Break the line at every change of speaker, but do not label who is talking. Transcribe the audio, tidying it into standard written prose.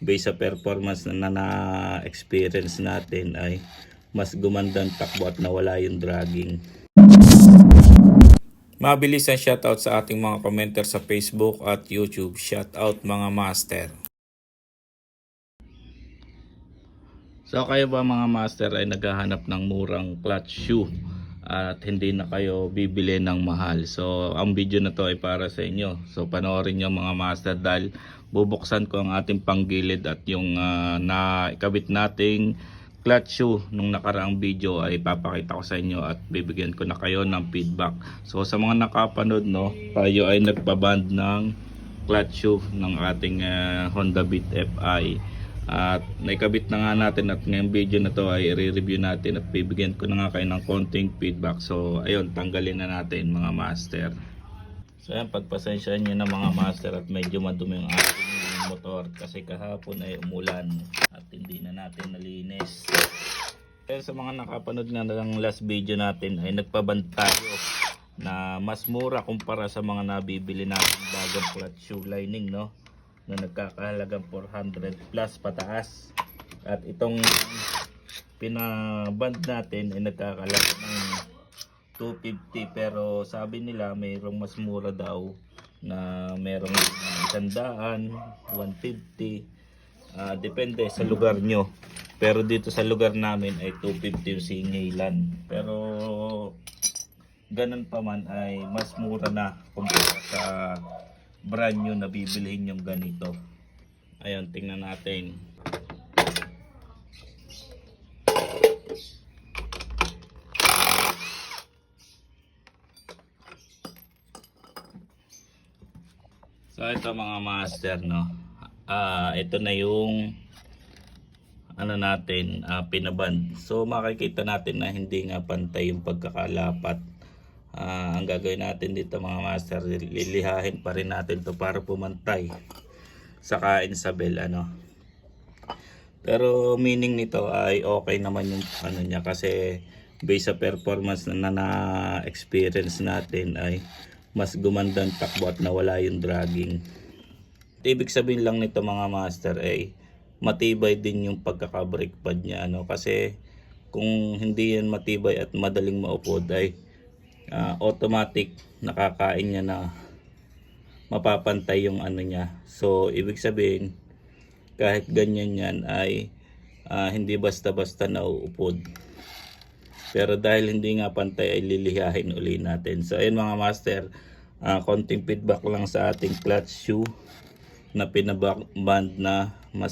based sa performance na na-experience natin ay mas gumandang takbo at nawala yung dragging. Mabilis ang shoutout sa ating mga commenter sa Facebook at YouTube. Shoutout mga master. So kayo ba mga master ay naghahanap ng murang clutch shoe at hindi na kayo bibili ng mahal? So ang video na to ay para sa inyo. So panoorin nyo mga master dahil bubuksan ko ang ating panggilid at yung naikabit nating clutch shoe nung nakaraang video ay papakita ko sa inyo at bibigyan ko na kayo ng feedback. So sa mga nakapanood, no, tayo ay nagpaband ng clutch shoe ng ating Honda Beat Fi. At naikabit na nga natin at ngayong video na to ay i-review natin at bibigyan ko na nga kayo ng konting feedback. So ayun, tanggalin na natin mga master. So ayan, pagpasensyahan nyo na mga master at medyo madumi yung ating motor kasi kahapon ay umulan at hindi na natin nalinis. Pero sa mga nakapanood nga ng last video natin ay nagpaband tayo na mas mura kumpara sa mga nabibili natin bagong clutch shoe lining, no, na nagkakahalagang 400 plus pataas. At itong pinaband natin ay nagkakahalaga ng 250, pero sabi nila mayroong mas mura daw na mayroong 100, 150, depende sa lugar nyo. Pero dito sa lugar namin ay 250 yung singilan, pero ganun pa man ay mas mura na kumpara sa brand new na bibilhin yung ganito. Ayun, tingnan natin. So ito mga master, no, ito na yung ano natin, pinaband. So makikita natin na hindi nga pantay yung pagkakalapat. Ang gagawin natin dito mga master, lilihahin pa rin natin to para pumantay sa kain sa bell, ano. Pero meaning nito ay okay naman yung ano niya kasi based sa performance na na-experience natin ay mas gumandang takbo at nawala yung dragging. Ibig sabihin lang nito mga master ay matibay din yung pagkaka-brake pad niya, ano, kasi kung hindi yan matibay at madaling maupod ay automatic nakakain niya na mapapantay yung ano niya. So ibig sabihin kahit ganyan yan ay hindi basta-basta nauupod. Pero dahil hindi nga pantay ay lilihahin uli natin. So ayun mga master, konting feedback lang sa ating clutch shoe na pinaband na mas